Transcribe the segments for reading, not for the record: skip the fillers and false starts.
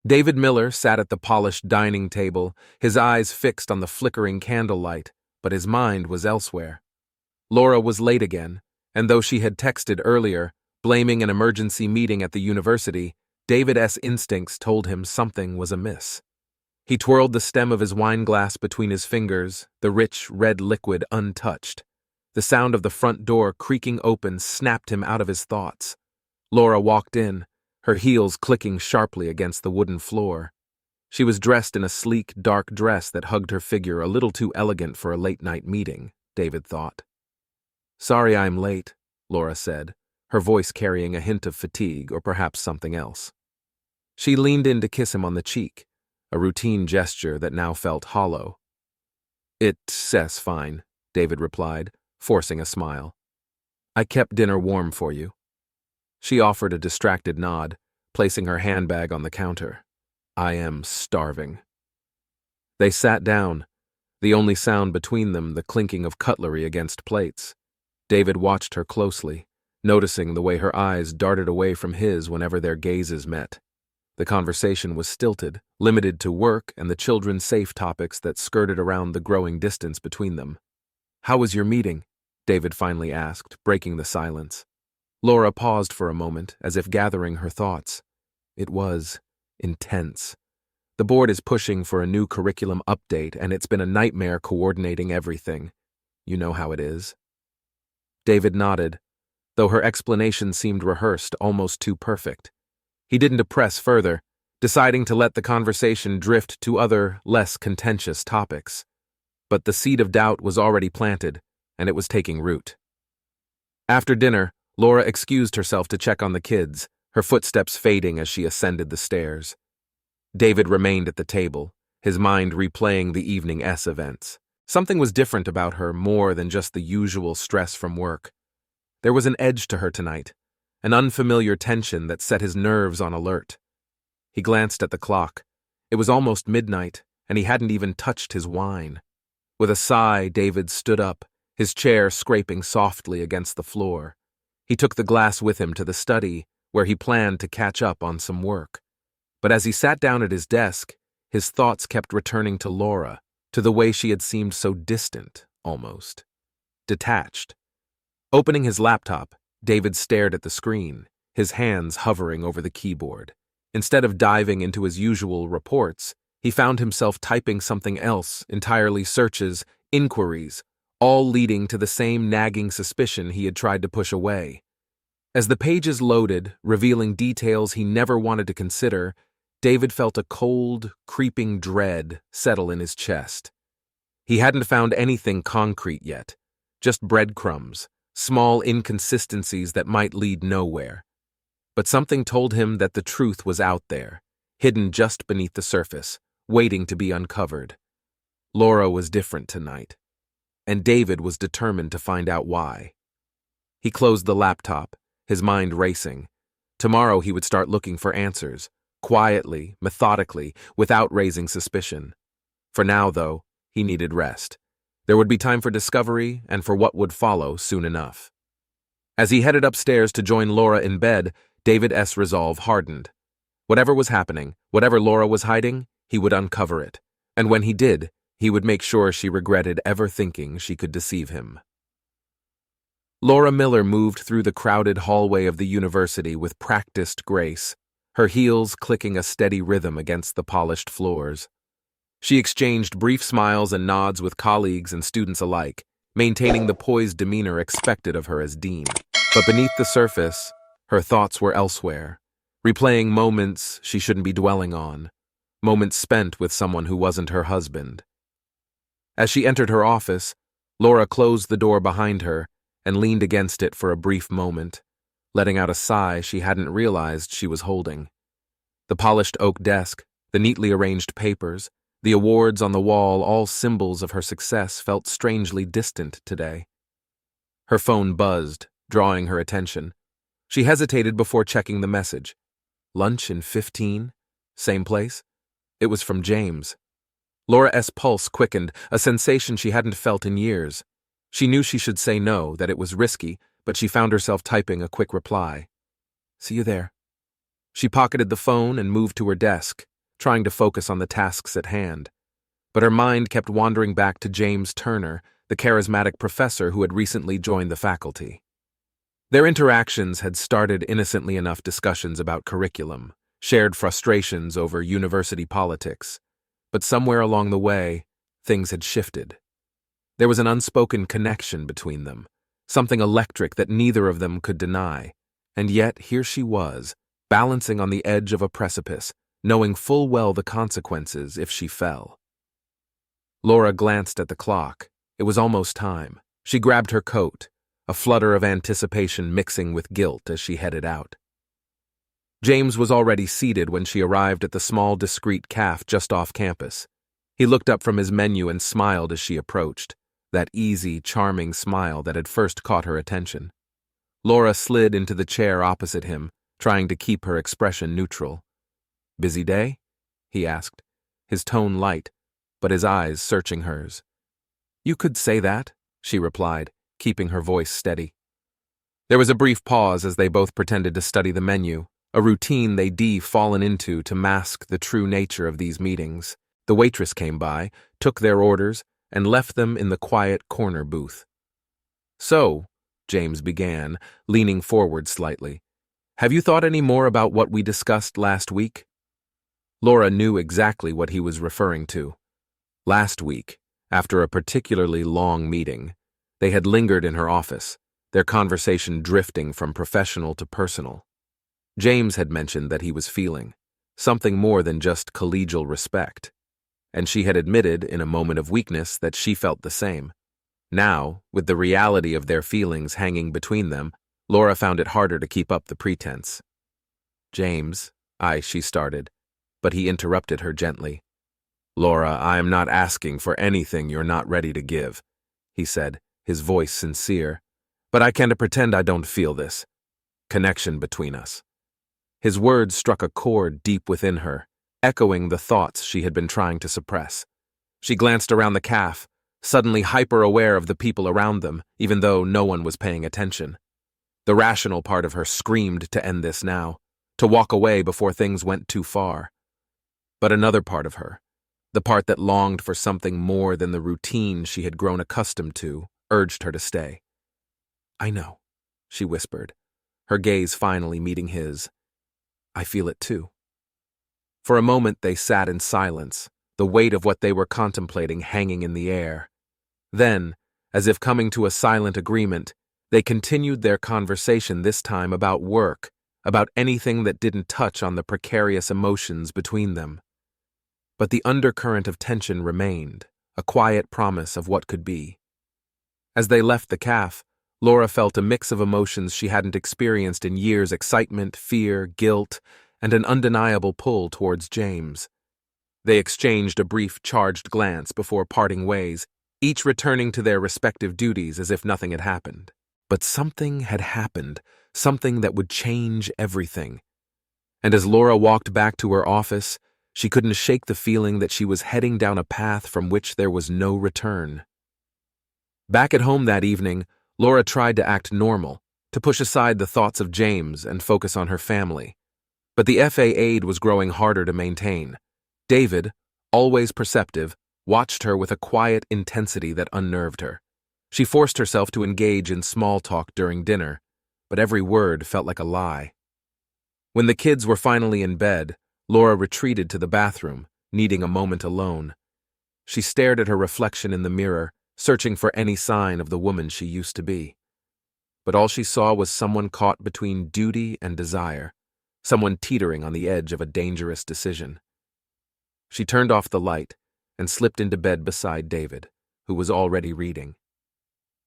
David Miller sat at the polished dining table, his eyes fixed on the flickering candlelight, but his mind was elsewhere. Laura was late again, and though she had texted earlier, blaming an emergency meeting at the university, David's instincts told him something was amiss. He twirled the stem of his wineglass between his fingers, the rich red liquid untouched. The sound of the front door creaking open snapped him out of his thoughts. Laura walked in, her heels clicking sharply against the wooden floor. She was dressed in a sleek, dark dress that hugged her figure a little too elegant for a late-night meeting, David thought. "Sorry I'm late," Laura said, her voice carrying a hint of fatigue or perhaps something else. She leaned in to kiss him on the cheek, a routine gesture that now felt hollow. "It's fine," David replied, forcing a smile. "I kept dinner warm for you." She offered a distracted nod, placing her handbag on the counter. "I am starving." They sat down, the only sound between them the clinking of cutlery against plates. David watched her closely, noticing the way her eyes darted away from his whenever their gazes met. The conversation was stilted, limited to work and the children's safe topics that skirted around the growing distance between them. "How was your meeting?" David finally asked, breaking the silence. Laura paused for a moment, as if gathering her thoughts. It was intense. The board is pushing for a new curriculum update, and it's been a nightmare coordinating everything. You know how it is. David nodded, though her explanation seemed rehearsed, almost too perfect. He didn't press further, deciding to let the conversation drift to other, less contentious topics. But the seed of doubt was already planted, and it was taking root. After dinner, Laura excused herself to check on the kids, her footsteps fading as she ascended the stairs. David remained at the table, his mind replaying the evening's events. Something was different about her more than just the usual stress from work. There was an edge to her tonight, an unfamiliar tension that set his nerves on alert. He glanced at the clock. It was almost midnight, and he hadn't even touched his wine. With a sigh, David stood up, his chair scraping softly against the floor. He took the glass with him to the study, where he planned to catch up on some work. But as he sat down at his desk, his thoughts kept returning to Laura, to the way she had seemed so distant, almost. Detached. Opening his laptop, David stared at the screen, his hands hovering over the keyboard. Instead of diving into his usual reports, he found himself typing something else, entirely searches, inquiries, all leading to the same nagging suspicion he had tried to push away. As the pages loaded, revealing details he never wanted to consider, David felt a cold, creeping dread settle in his chest. He hadn't found anything concrete yet, just breadcrumbs, small inconsistencies that might lead nowhere. But something told him that the truth was out there, hidden just beneath the surface, waiting to be uncovered. Laura was different tonight, and David was determined to find out why. He closed the laptop, his mind racing. Tomorrow he would start looking for answers, quietly, methodically, without raising suspicion. For now, though, he needed rest. There would be time for discovery and for what would follow soon enough. As he headed upstairs to join Laura in bed, David's resolve hardened. Whatever was happening, whatever Laura was hiding, he would uncover it. And when he did, he would make sure she regretted ever thinking she could deceive him. Laura Miller moved through the crowded hallway of the university with practiced grace, her heels clicking a steady rhythm against the polished floors. She exchanged brief smiles and nods with colleagues and students alike, maintaining the poised demeanor expected of her as dean. But beneath the surface, her thoughts were elsewhere, replaying moments she shouldn't be dwelling on, moments spent with someone who wasn't her husband. As she entered her office, Laura closed the door behind her and leaned against it for a brief moment, letting out a sigh she hadn't realized she was holding. The polished oak desk, the neatly arranged papers, the awards on the wall, all symbols of her success, felt strangely distant today. Her phone buzzed, drawing her attention. She hesitated before checking the message. Lunch in 15? Same place? It was from James. Laura's pulse quickened, a sensation she hadn't felt in years. She knew she should say no, that it was risky, but she found herself typing a quick reply. See you there. She pocketed the phone and moved to her desk, trying to focus on the tasks at hand. But her mind kept wandering back to James Turner, the charismatic professor who had recently joined the faculty. Their interactions had started innocently enough discussions about curriculum, shared frustrations over university politics, but somewhere along the way, things had shifted. There was an unspoken connection between them, something electric that neither of them could deny, and yet here she was, balancing on the edge of a precipice, knowing full well the consequences if she fell. Laura glanced at the clock. It was almost time. She grabbed her coat, a flutter of anticipation mixing with guilt as she headed out. James was already seated when she arrived at the small, discreet cafe just off campus. He looked up from his menu and smiled as she approached, that easy, charming smile that had first caught her attention. Laura slid into the chair opposite him, trying to keep her expression neutral. "Busy day?" he asked, his tone light, but his eyes searching hers. "You could say that," she replied, keeping her voice steady. There was a brief pause as they both pretended to study the menu, a routine they'd fallen into to mask the true nature of these meetings. The waitress came by, took their orders, and left them in the quiet corner booth. "So," James began, leaning forward slightly, "have you thought any more about what we discussed last week?" Laura knew exactly what he was referring to. Last week, after a particularly long meeting, they had lingered in her office, their conversation drifting from professional to personal. James had mentioned that he was feeling something more than just collegial respect, and she had admitted in a moment of weakness that she felt the same. Now, with the reality of their feelings hanging between them, Laura found it harder to keep up the pretense. "James," she started, but he interrupted her gently. "Laura, I am not asking for anything you're not ready to give," he said, his voice sincere, "but I can't pretend I don't feel this connection between us." His words struck a chord deep within her, echoing the thoughts she had been trying to suppress. She glanced around the cafe, suddenly hyper-aware of the people around them, even though no one was paying attention. The rational part of her screamed to end this now, to walk away before things went too far. But another part of her, the part that longed for something more than the routine she had grown accustomed to, urged her to stay. "I know," she whispered, her gaze finally meeting his. "I feel it too." For a moment they sat in silence, the weight of what they were contemplating hanging in the air. Then, as if coming to a silent agreement, they continued their conversation, this time about work, about anything that didn't touch on the precarious emotions between them. But the undercurrent of tension remained, a quiet promise of what could be. As they left the cafe, Laura felt a mix of emotions she hadn't experienced in years: excitement, fear, guilt, and an undeniable pull towards James. They exchanged a brief, charged glance before parting ways, each returning to their respective duties as if nothing had happened. But something had happened, something that would change everything. And as Laura walked back to her office, she couldn't shake the feeling that she was heading down a path from which there was no return. Back at home that evening, Laura tried to act normal, to push aside the thoughts of James and focus on her family. But the FA aide was growing harder to maintain. David, always perceptive, watched her with a quiet intensity that unnerved her. She forced herself to engage in small talk during dinner, but every word felt like a lie. When the kids were finally in bed, Laura retreated to the bathroom, needing a moment alone. She stared at her reflection in the mirror, searching for any sign of the woman she used to be. But all she saw was someone caught between duty and desire, someone teetering on the edge of a dangerous decision. She turned off the light and slipped into bed beside David, who was already reading.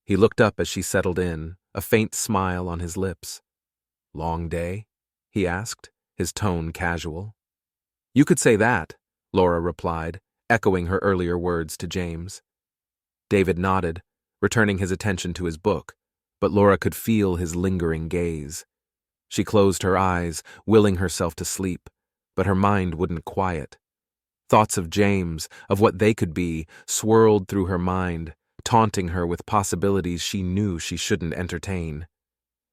He looked up as she settled in, a faint smile on his lips. "Long day?" he asked, his tone casual. "You could say that," Laura replied, echoing her earlier words to James. David nodded, returning his attention to his book, but Laura could feel his lingering gaze. She closed her eyes, willing herself to sleep, but her mind wouldn't quiet. Thoughts of James, of what they could be, swirled through her mind, taunting her with possibilities she knew she shouldn't entertain.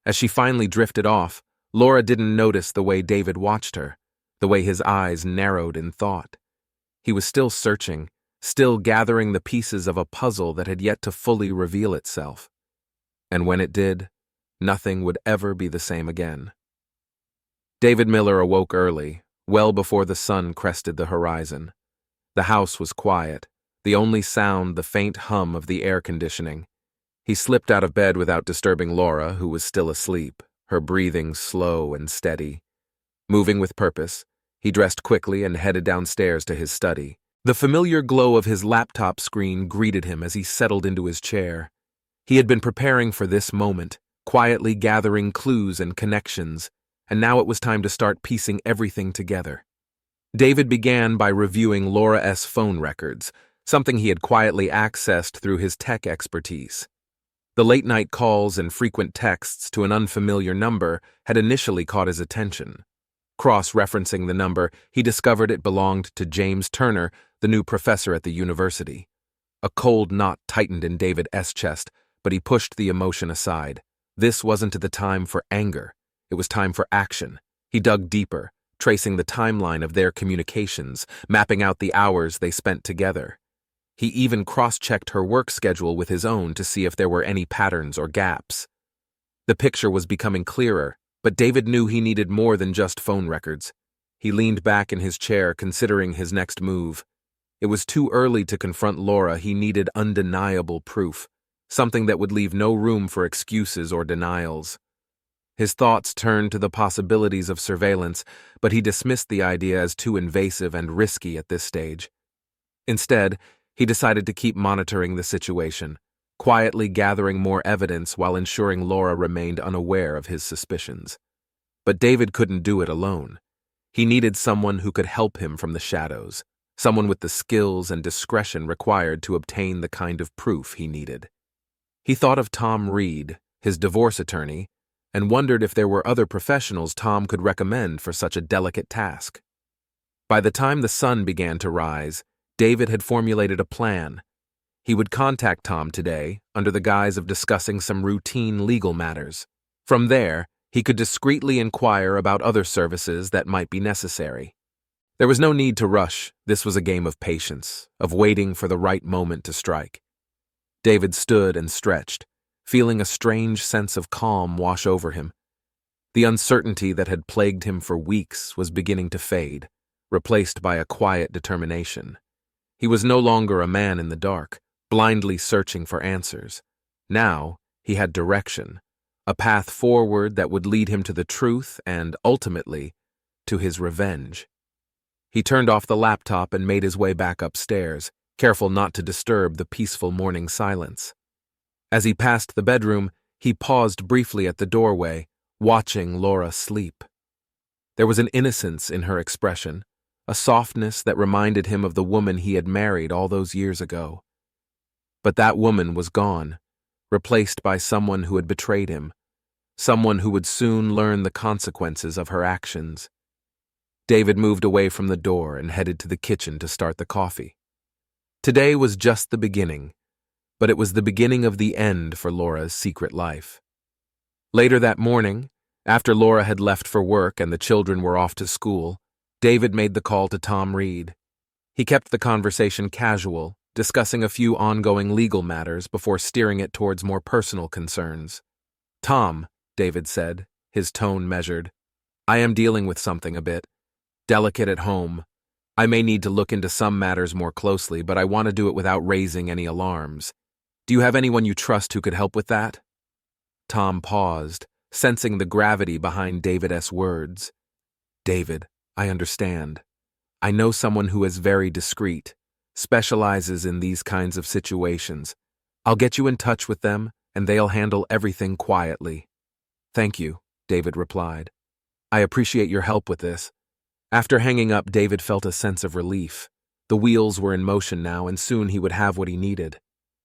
As she finally drifted off, Laura didn't notice the way David watched her, the way his eyes narrowed in thought. He was still searching, still gathering the pieces of a puzzle that had yet to fully reveal itself. And when it did, nothing would ever be the same again. David Miller awoke early, well before the sun crested the horizon. The house was quiet, the only sound the faint hum of the air conditioning. He slipped out of bed without disturbing Laura, who was still asleep, her breathing slow and steady. Moving with purpose, he dressed quickly and headed downstairs to his study. The familiar glow of his laptop screen greeted him as he settled into his chair. He had been preparing for this moment, quietly gathering clues and connections, and now it was time to start piecing everything together. David began by reviewing Laura's phone records, something he had quietly accessed through his tech expertise. The late-night calls and frequent texts to an unfamiliar number had initially caught his attention. Cross-referencing the number, he discovered it belonged to James Turner, the new professor at the university. A cold knot tightened in David's chest, but he pushed the emotion aside. This wasn't the time for anger. It was time for action. He dug deeper, tracing the timeline of their communications, mapping out the hours they spent together. He even cross-checked her work schedule with his own to see if there were any patterns or gaps. The picture was becoming clearer, but David knew he needed more than just phone records. He leaned back in his chair, considering his next move. It was too early to confront Laura. He needed undeniable proof, something that would leave no room for excuses or denials. His thoughts turned to the possibilities of surveillance, but he dismissed the idea as too invasive and risky at this stage. Instead, he decided to keep monitoring the situation, quietly gathering more evidence while ensuring Laura remained unaware of his suspicions. But David couldn't do it alone. He needed someone who could help him from the shadows, someone with the skills and discretion required to obtain the kind of proof he needed. He thought of Tom Reed, his divorce attorney, and wondered if there were other professionals Tom could recommend for such a delicate task. By the time the sun began to rise, David had formulated a plan. He would contact Tom today under the guise of discussing some routine legal matters. From there, he could discreetly inquire about other services that might be necessary. There was no need to rush. This was a game of patience, of waiting for the right moment to strike. David stood and stretched, feeling a strange sense of calm wash over him. The uncertainty that had plagued him for weeks was beginning to fade, replaced by a quiet determination. He was no longer a man in the dark, blindly searching for answers. Now, he had direction, a path forward that would lead him to the truth and, ultimately, to his revenge. He turned off the laptop and made his way back upstairs, careful not to disturb the peaceful morning silence. As he passed the bedroom, he paused briefly at the doorway, watching Laura sleep. There was an innocence in her expression, a softness that reminded him of the woman he had married all those years ago. But that woman was gone, replaced by someone who had betrayed him, someone who would soon learn the consequences of her actions. David moved away from the door and headed to the kitchen to start the coffee. Today was just the beginning, but it was the beginning of the end for Laura's secret life. Later that morning, after Laura had left for work and the children were off to school, David made the call to Tom Reed. He kept the conversation casual, discussing a few ongoing legal matters before steering it towards more personal concerns. "Tom," David said, his tone measured, "I am dealing with something a bit delicate at home. I may need to look into some matters more closely, but I want to do it without raising any alarms. Do you have anyone you trust who could help with that?" Tom paused, sensing the gravity behind David's words. "David, I understand. I know someone who is very discreet, specializes in these kinds of situations. I'll get you in touch with them, and they'll handle everything quietly." "Thank you," David replied. "I appreciate your help with this." After hanging up, David felt a sense of relief. The wheels were in motion now, and soon he would have what he needed.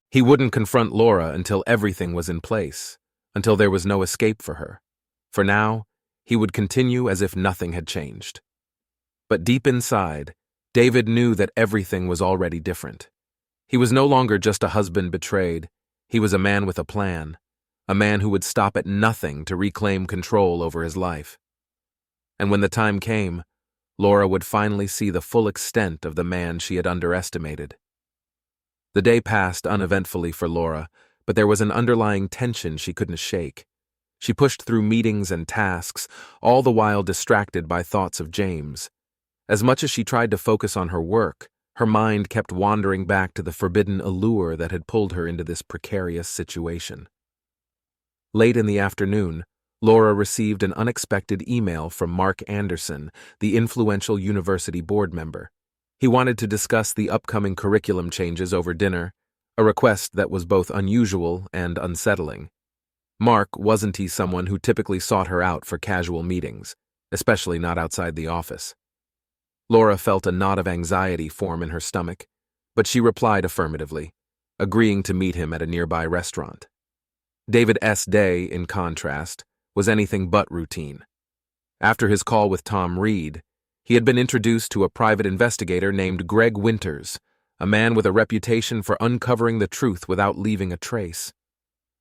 He wouldn't confront Laura until everything was in place, until there was no escape for her. For now, he would continue as if nothing had changed. But deep inside, David knew that everything was already different. He was no longer just a husband betrayed. He was a man with a plan, a man who would stop at nothing to reclaim control over his life. And when the time came, Laura would finally see the full extent of the man she had underestimated. The day passed uneventfully for Laura, but there was an underlying tension she couldn't shake. She pushed through meetings and tasks, all the while distracted by thoughts of James. As much as she tried to focus on her work, her mind kept wandering back to the forbidden allure that had pulled her into this precarious situation. Late in the afternoon, Laura received an unexpected email from Mark Anderson, the influential university board member. He wanted to discuss the upcoming curriculum changes over dinner, a request that was both unusual and unsettling. Mark wasn't someone who typically sought her out for casual meetings, especially not outside the office. Laura felt a knot of anxiety form in her stomach, but she replied affirmatively, agreeing to meet him at a nearby restaurant. David's day, in contrast, was anything but routine. After his call with Tom Reed, he had been introduced to a private investigator named Greg Winters, a man with a reputation for uncovering the truth without leaving a trace.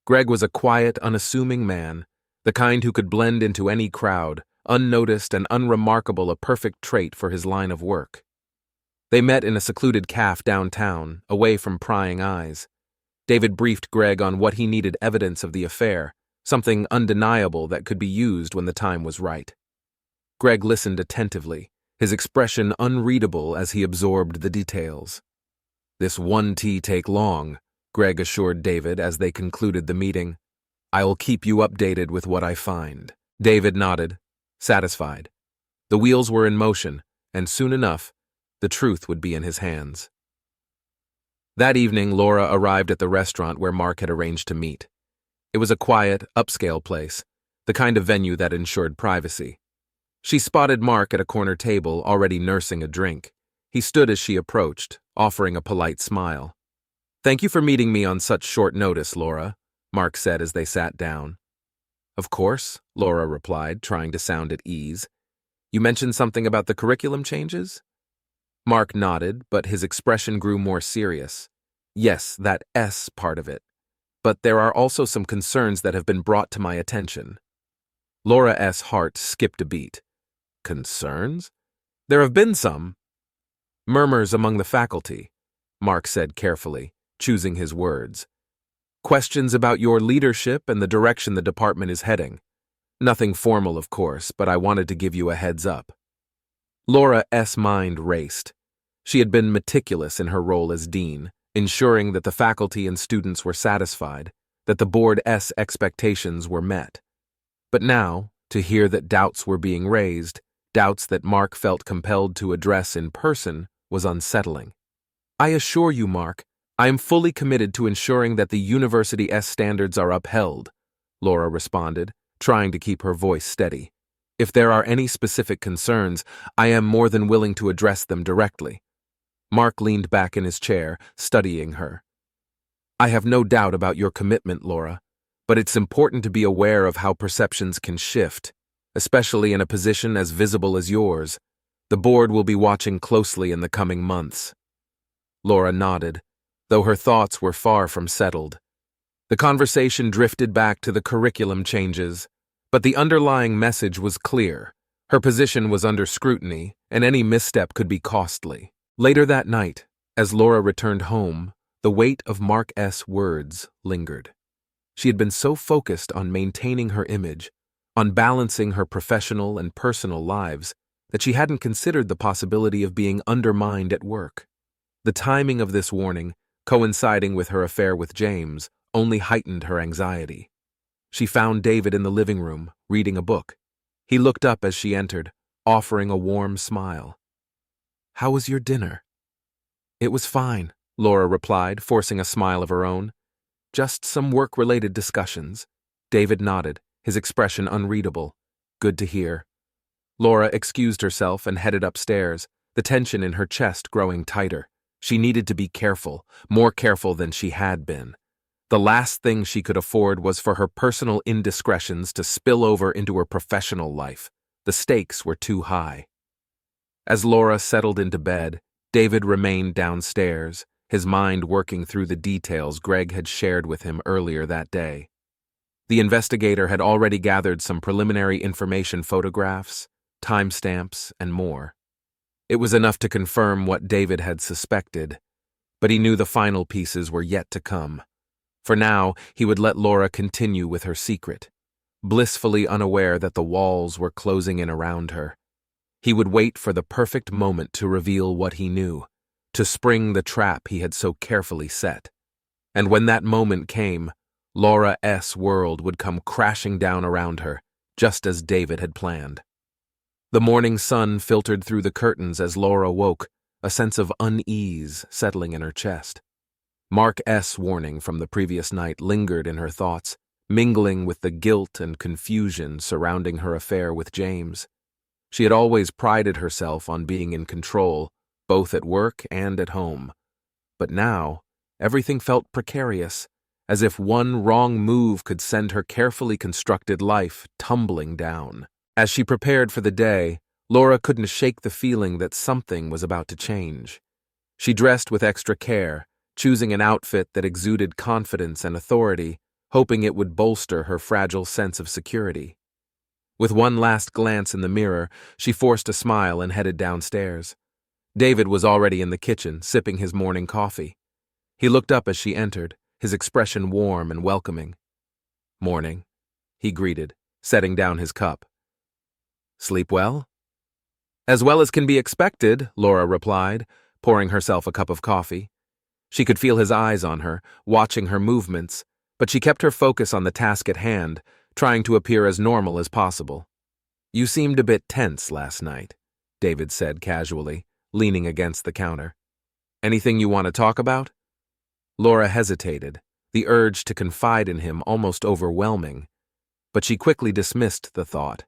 Greg was a quiet, unassuming man, the kind who could blend into any crowd, unnoticed and unremarkable, a perfect trait for his line of work. They met in a secluded cafe downtown, away from prying eyes. David briefed Greg on what he needed evidence of the affair, something undeniable that could be used when the time was right. Greg listened attentively, his expression unreadable as he absorbed the details. "This won't take long," Greg assured David as they concluded the meeting. "I'll keep you updated with what I find." David nodded, satisfied. The wheels were in motion, and soon enough, the truth would be in his hands. That evening, Laura arrived at the restaurant where Mark had arranged to meet. It was a quiet, upscale place, the kind of venue that ensured privacy. She spotted Mark at a corner table, already nursing a drink. He stood as she approached, offering a polite smile. "Thank you for meeting me on such short notice, Laura," Mark said as they sat down. "Of course," Laura replied, trying to sound at ease. "You mentioned something about the curriculum changes?" Mark nodded, but his expression grew more serious. "Yes, that S part of it. But there are also some concerns that have been brought to my attention." Laura's heart skipped a beat. "Concerns? There have been some." "Murmurs among the faculty," Mark said carefully, choosing his words. "Questions about your leadership and the direction the department is heading. Nothing formal, of course, but I wanted to give you a heads up." Laura's mind raced. She had been meticulous in her role as dean, ensuring that the faculty and students were satisfied, that the board's expectations were met. But now, to hear that doubts were being raised, doubts that Mark felt compelled to address in person, was unsettling. "I assure you, Mark, I am fully committed to ensuring that the university's standards are upheld," Laura responded, trying to keep her voice steady. "If there are any specific concerns, I am more than willing to address them directly." Mark leaned back in his chair, studying her. "I have no doubt about your commitment, Laura, but it's important to be aware of how perceptions can shift, especially in a position as visible as yours. The board will be watching closely in the coming months." Laura nodded, though her thoughts were far from settled. The conversation drifted back to the curriculum changes, but the underlying message was clear. Her position was under scrutiny, and any misstep could be costly. Later that night, as Laura returned home, the weight of Mark's words lingered. She had been so focused on maintaining her image, on balancing her professional and personal lives, that she hadn't considered the possibility of being undermined at work. The timing of this warning, coinciding with her affair with James, only heightened her anxiety. She found David in the living room, reading a book. He looked up as she entered, offering a warm smile. "How was your dinner?" "It was fine," Laura replied, forcing a smile of her own. "Just some work-related discussions." David nodded, his expression unreadable. "Good to hear." Laura excused herself and headed upstairs, the tension in her chest growing tighter. She needed to be careful, more careful than she had been. The last thing she could afford was for her personal indiscretions to spill over into her professional life. The stakes were too high. As Laura settled into bed, David remained downstairs, his mind working through the details Greg had shared with him earlier that day. The investigator had already gathered some preliminary information, photographs, timestamps, and more. It was enough to confirm what David had suspected, but he knew the final pieces were yet to come. For now, he would let Laura continue with her secret, blissfully unaware that the walls were closing in around her. He would wait for the perfect moment to reveal what he knew, to spring the trap he had so carefully set. And when that moment came, Laura's world would come crashing down around her, just as David had planned. The morning sun filtered through the curtains as Laura woke, a sense of unease settling in her chest. Mark's warning from the previous night lingered in her thoughts, mingling with the guilt and confusion surrounding her affair with James. She had always prided herself on being in control, both at work and at home. But now, everything felt precarious, as if one wrong move could send her carefully constructed life tumbling down. As she prepared for the day, Laura couldn't shake the feeling that something was about to change. She dressed with extra care, choosing an outfit that exuded confidence and authority, hoping it would bolster her fragile sense of security. With one last glance in the mirror, she forced a smile and headed downstairs. David was already in the kitchen, sipping his morning coffee. He looked up as she entered, his expression warm and welcoming. "Morning," he greeted, setting down his cup. "Sleep well?" "As well as can be expected," Laura replied, pouring herself a cup of coffee. She could feel his eyes on her, watching her movements, but she kept her focus on the task at hand, trying to appear as normal as possible. "You seemed a bit tense last night," David said casually, leaning against the counter. "Anything you want to talk about?" Laura hesitated, the urge to confide in him almost overwhelming, but she quickly dismissed the thought.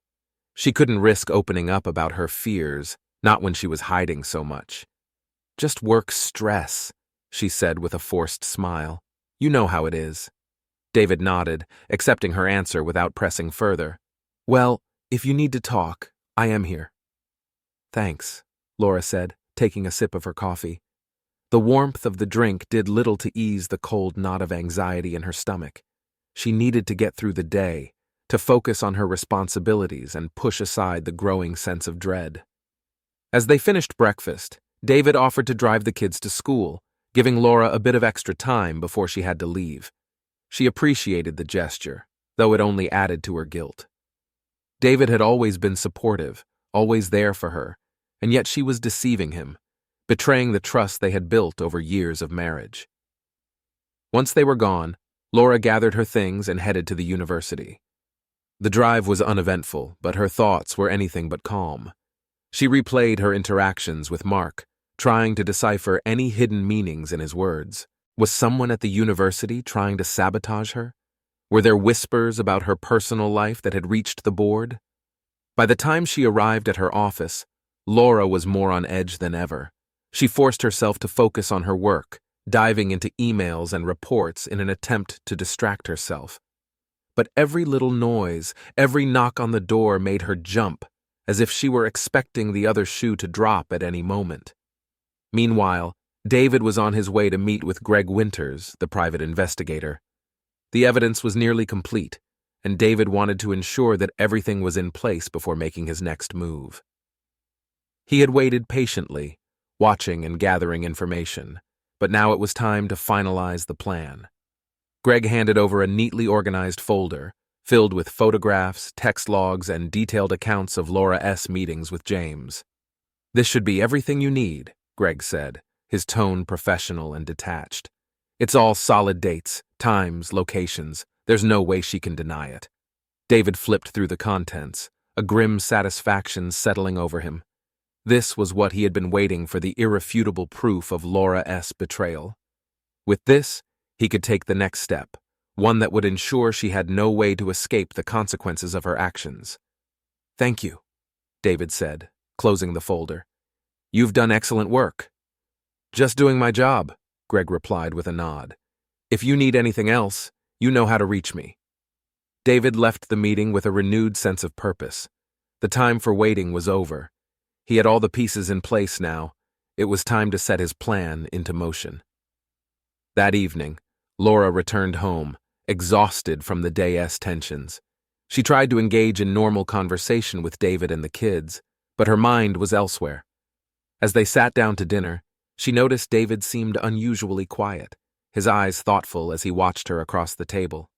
She couldn't risk opening up about her fears, not when she was hiding so much. "Just work stress," she said with a forced smile. "You know how it is." David nodded, accepting her answer without pressing further. "Well, if you need to talk, I am here." "Thanks," Laura said, taking a sip of her coffee. The warmth of the drink did little to ease the cold knot of anxiety in her stomach. She needed to get through the day, to focus on her responsibilities and push aside the growing sense of dread. As they finished breakfast, David offered to drive the kids to school, giving Laura a bit of extra time before she had to leave. She appreciated the gesture, though it only added to her guilt. David had always been supportive, always there for her, and yet she was deceiving him, betraying the trust they had built over years of marriage. Once they were gone, Laura gathered her things and headed to the university. The drive was uneventful, but her thoughts were anything but calm. She replayed her interactions with Mark, trying to decipher any hidden meanings in his words. Was someone at the university trying to sabotage her? Were there whispers about her personal life that had reached the board? By the time she arrived at her office, Laura was more on edge than ever. She forced herself to focus on her work, diving into emails and reports in an attempt to distract herself. But every little noise, every knock on the door made her jump, as if she were expecting the other shoe to drop at any moment. Meanwhile, David was on his way to meet with Greg Winters, the private investigator. The evidence was nearly complete, and David wanted to ensure that everything was in place before making his next move. He had waited patiently, watching and gathering information, but now it was time to finalize the plan. Greg handed over a neatly organized folder, filled with photographs, text logs, and detailed accounts of Laura's meetings with James. "This should be everything you need," Greg said, his tone professional and detached. "It's all solid dates, times, locations. There's no way she can deny it." David flipped through the contents, a grim satisfaction settling over him. This was what he had been waiting for, the irrefutable proof of Laura's betrayal. With this, he could take the next step, one that would ensure she had no way to escape the consequences of her actions. "Thank you," David said, closing the folder. "You've done excellent work." "Just doing my job," Greg replied with a nod. "If you need anything else, you know how to reach me." David left the meeting with a renewed sense of purpose. The time for waiting was over. He had all the pieces in place now. It was time to set his plan into motion. That evening, Laura returned home, exhausted from the day's tensions. She tried to engage in normal conversation with David and the kids, but her mind was elsewhere. As they sat down to dinner, she noticed David seemed unusually quiet, his eyes thoughtful as he watched her across the table.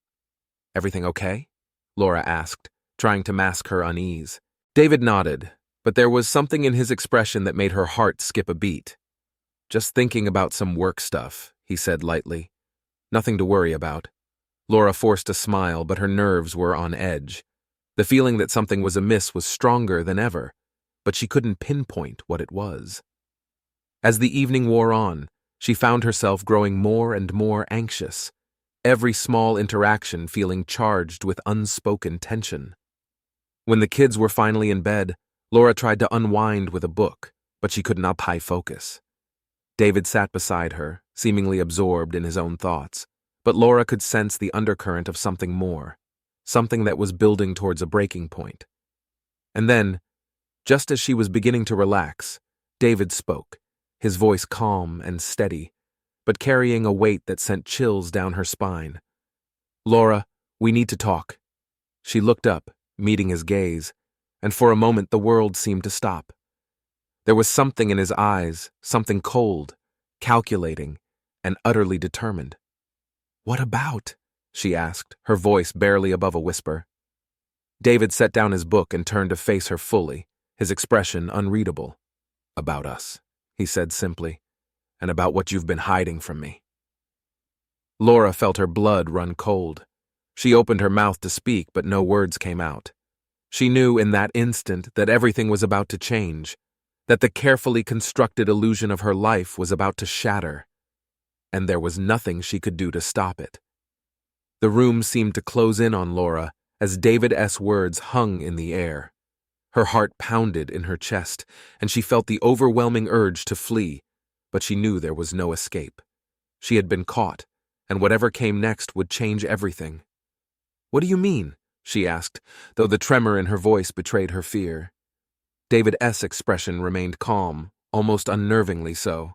"Everything okay?" Laura asked, trying to mask her unease. David nodded, but there was something in his expression that made her heart skip a beat. "Just thinking about some work stuff," he said lightly. "Nothing to worry about." Laura forced a smile, but her nerves were on edge. The feeling that something was amiss was stronger than ever, but she couldn't pinpoint what it was. As the evening wore on, she found herself growing more and more anxious, every small interaction feeling charged with unspoken tension. When the kids were finally in bed, Laura tried to unwind with a book, but she could not high focus. David sat beside her, seemingly absorbed in his own thoughts, but Laura could sense the undercurrent of something more, something that was building towards a breaking point. And then, just as she was beginning to relax, David spoke, his voice calm and steady, but carrying a weight that sent chills down her spine. "Laura, we need to talk." She looked up, meeting his gaze, and for a moment the world seemed to stop. There was something in his eyes, something cold, calculating, and utterly determined. "What about?" she asked, her voice barely above a whisper. David set down his book and turned to face her fully, his expression unreadable. "About us," he said simply, "and about what you've been hiding from me." Laura felt her blood run cold. She opened her mouth to speak, but no words came out. She knew in that instant that everything was about to change, that the carefully constructed illusion of her life was about to shatter, and there was nothing she could do to stop it. The room seemed to close in on Laura as David's words hung in the air. Her heart pounded in her chest, and she felt the overwhelming urge to flee, but she knew there was no escape. She had been caught, and whatever came next would change everything. "What do you mean?" she asked, though the tremor in her voice betrayed her fear. David's expression remained calm, almost unnervingly so.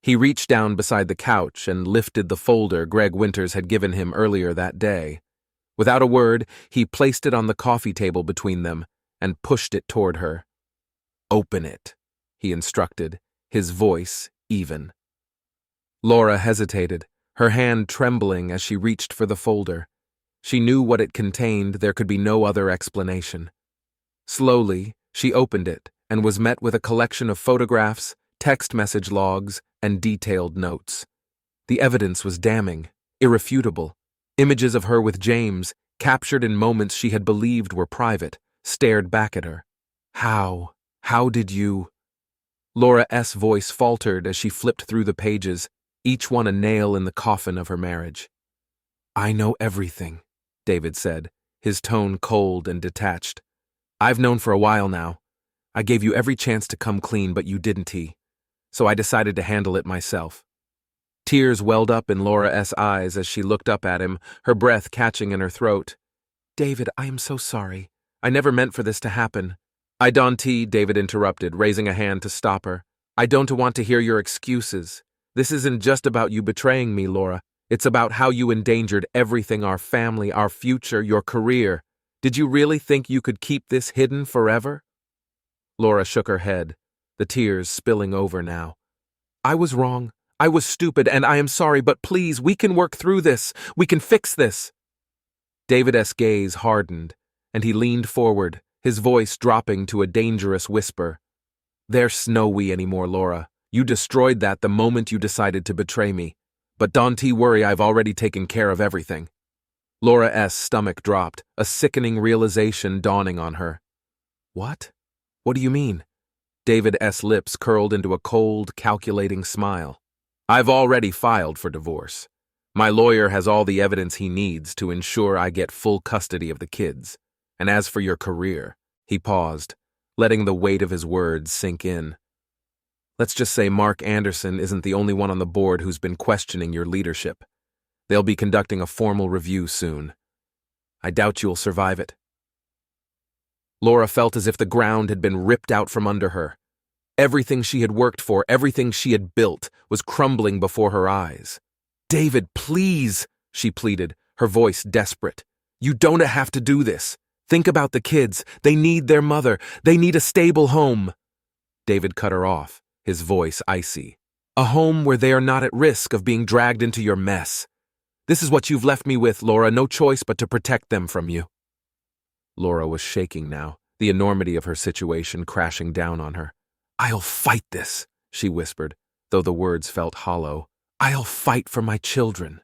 He reached down beside the couch and lifted the folder Greg Winters had given him earlier that day. Without a word, he placed it on the coffee table between them and pushed it toward her. "Open it," he instructed, his voice even. Laura hesitated, her hand trembling as she reached for the folder. She knew what it contained, there could be no other explanation. Slowly, she opened it and was met with a collection of photographs, text message logs, and detailed notes. The evidence was damning, irrefutable. Images of her with James, captured in moments she had believed were private, stared back at her. How did you?" Laura's voice faltered as she flipped through the pages, each one a nail in the coffin of her marriage. "I know everything," David said, his tone cold and detached. "I've known for a while now. I gave you every chance to come clean, but you didn't, so I decided to handle it myself." Tears welled up in Laura's eyes as she looked up at him, her breath catching in her throat. "David, I am so sorry. I never meant for this to happen." "I don't," David interrupted, raising a hand to stop her. "I don't want to hear your excuses. This isn't just about you betraying me, Laura. It's about how you endangered everything, our family, our future, your career. Did you really think you could keep this hidden forever?" Laura shook her head, the tears spilling over now. "I was wrong. I was stupid, and I am sorry, but please, we can work through this. We can fix this." David's gaze hardened, and he leaned forward, his voice dropping to a dangerous whisper. "There's no we anymore, Laura. You destroyed that the moment you decided to betray me. But don't worry, I've already taken care of everything." Laura's stomach dropped, a sickening realization dawning on her. "What? What do you mean?" David's lips curled into a cold, calculating smile. "I've already filed for divorce. My lawyer has all the evidence he needs to ensure I get full custody of the kids. And as for your career," he paused, letting the weight of his words sink in. "Let's just say Mark Anderson isn't the only one on the board who's been questioning your leadership. They'll be conducting a formal review soon. I doubt you'll survive it." Laura felt as if the ground had been ripped out from under her. Everything she had worked for, everything she had built, was crumbling before her eyes. "David, please," she pleaded, her voice desperate. "You don't have to do this. Think about the kids. They need their mother. They need a stable home." David cut her off, his voice icy. "A home where they are not at risk of being dragged into your mess. This is what you've left me with, Laura, no choice but to protect them from you." Laura was shaking now, the enormity of her situation crashing down on her. "I'll fight this," she whispered, though the words felt hollow. "I'll fight for my children."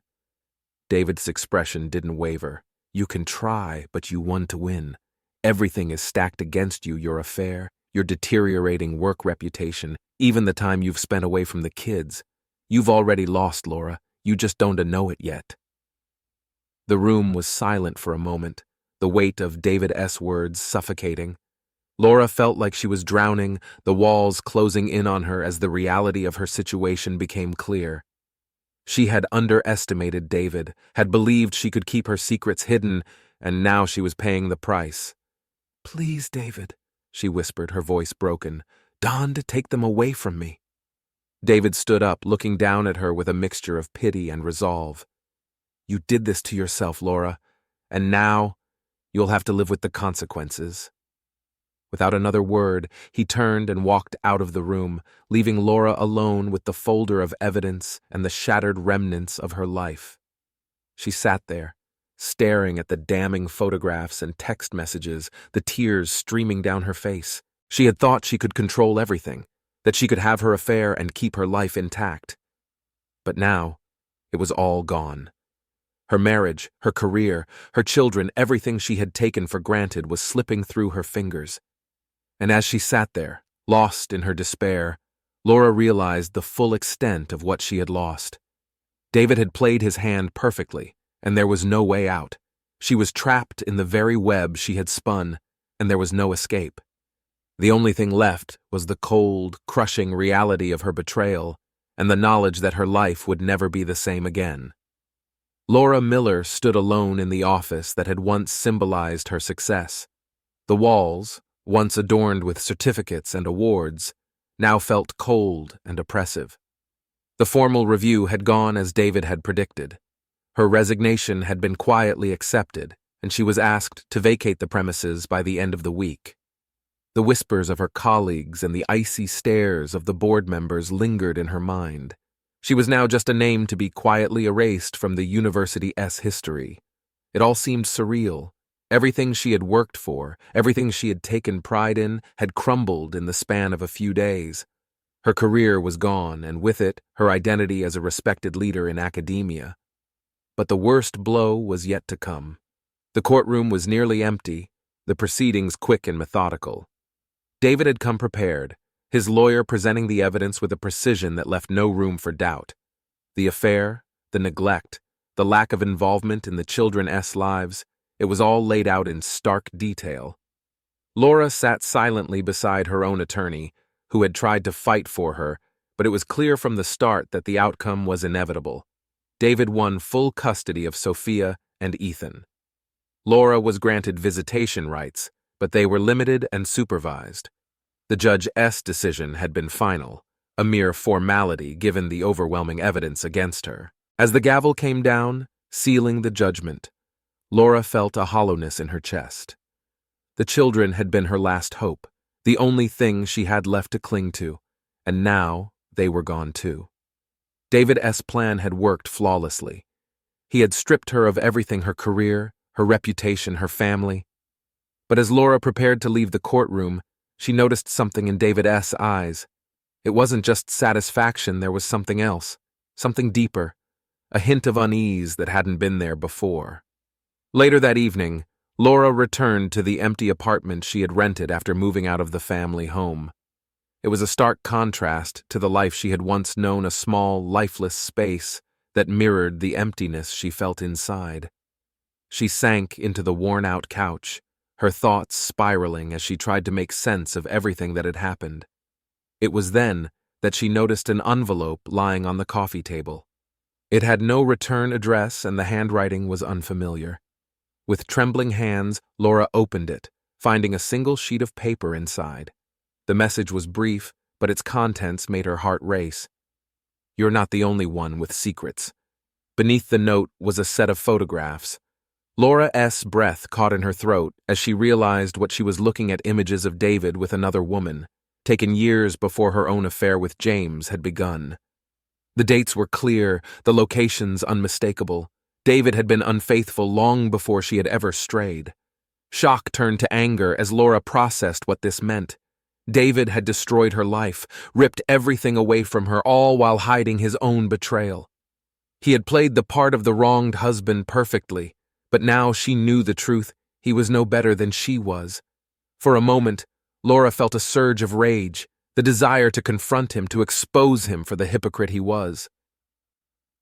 David's expression didn't waver. "You can try, but you want to win. Everything is stacked against you, your affair, your deteriorating work reputation, even the time you've spent away from the kids. You've already lost, Laura. You just don't know it yet." The room was silent for a moment, the weight of David's words suffocating. Laura felt like she was drowning, the walls closing in on her as the reality of her situation became clear. She had underestimated David, had believed she could keep her secrets hidden, and now she was paying the price. "Please, David," she whispered, her voice broken. "Don to take them away from me." David stood up, looking down at her with a mixture of pity and resolve. "You did this to yourself, Laura, and now you'll have to live with the consequences." Without another word, he turned and walked out of the room, leaving Laura alone with the folder of evidence and the shattered remnants of her life. She sat there, staring at the damning photographs and text messages, the tears streaming down her face. She had thought she could control everything, that she could have her affair and keep her life intact. But now, it was all gone. Her marriage, her career, her children, everything she had taken for granted was slipping through her fingers. And as she sat there, lost in her despair, Laura realized the full extent of what she had lost. David had played his hand perfectly, and there was no way out. She was trapped in the very web she had spun, and there was no escape. The only thing left was the cold, crushing reality of her betrayal and the knowledge that her life would never be the same again. Laura Miller stood alone in the office that had once symbolized her success. The walls, once adorned with certificates and awards, now felt cold and oppressive. The formal review had gone as David had predicted. Her resignation had been quietly accepted, and she was asked to vacate the premises by the end of the week. The whispers of her colleagues and the icy stares of the board members lingered in her mind. She was now just a name to be quietly erased from the university's history. It all seemed surreal. Everything she had worked for, everything she had taken pride in, had crumbled in the span of a few days. Her career was gone, and with it, her identity as a respected leader in academia. But the worst blow was yet to come. The courtroom was nearly empty, the proceedings quick and methodical. David had come prepared, his lawyer presenting the evidence with a precision that left no room for doubt. The affair, the neglect, the lack of involvement in the children's lives, it was all laid out in stark detail. Laura sat silently beside her own attorney, who had tried to fight for her, but it was clear from the start that the outcome was inevitable. David won full custody of Sophia and Ethan. Laura was granted visitation rights, but they were limited and supervised. The judge's decision had been final, a mere formality given the overwhelming evidence against her. As the gavel came down, sealing the judgment, Laura felt a hollowness in her chest. The children had been her last hope, the only thing she had left to cling to, and now they were gone too. David's plan had worked flawlessly. He had stripped her of everything: her career, her reputation, her family. But as Laura prepared to leave the courtroom, she noticed something in David's eyes. It wasn't just satisfaction, there was something else, something deeper, a hint of unease that hadn't been there before. Later that evening, Laura returned to the empty apartment she had rented after moving out of the family home. It was a stark contrast to the life she had once known, a small, lifeless space that mirrored the emptiness she felt inside. She sank into the worn-out couch, her thoughts spiraling as she tried to make sense of everything that had happened. It was then that she noticed an envelope lying on the coffee table. It had no return address and the handwriting was unfamiliar. With trembling hands, Laura opened it, finding a single sheet of paper inside. The message was brief, but its contents made her heart race. "You're not the only one with secrets." Beneath the note was a set of photographs. Laura's breath caught in her throat as she realized what she was looking at: images of David with another woman. taken years before her own affair with James had begun. The dates were clear, the locations unmistakable. David had been unfaithful long before she had ever strayed. Shock turned to anger as Laura processed what this meant. David had destroyed her life, ripped everything away from her, all while hiding his own betrayal. He had played the part of the wronged husband perfectly, but now she knew the truth. He was no better than she was. For a moment, Laura felt a surge of rage, the desire to confront him, to expose him for the hypocrite he was.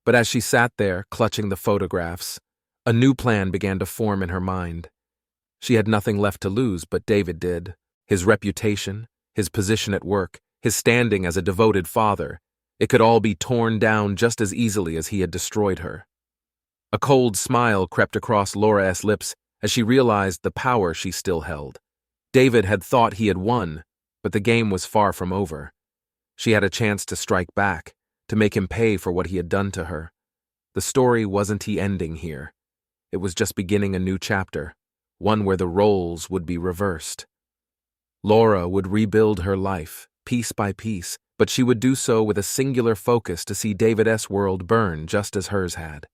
But as she sat there, clutching the photographs, a new plan began to form in her mind. She had nothing left to lose, but David did. His reputation, his position at work, his standing as a devoted father. It could all be torn down just as easily as he had destroyed her. A cold smile crept across Laura's lips as she realized the power she still held. David had thought he had won, but the game was far from over. She had a chance to strike back, to make him pay for what he had done to her. The story wasn't ending here. It was just beginning a new chapter, one where the roles would be reversed. Laura would rebuild her life, piece by piece, but she would do so with a singular focus to see David's world burn just as hers had.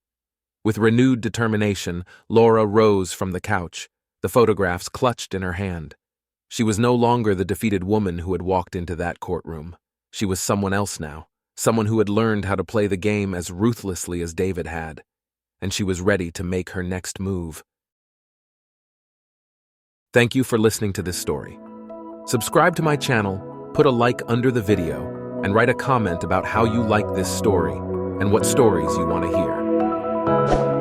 With renewed determination, Laura rose from the couch, the photographs clutched in her hand. She was no longer the defeated woman who had walked into that courtroom. She was someone else now, someone who had learned how to play the game as ruthlessly as David had, and she was ready to make her next move. Thank you for listening to this story. Subscribe to my channel, put a like under the video, and write a comment about how you like this story and what stories you want to hear.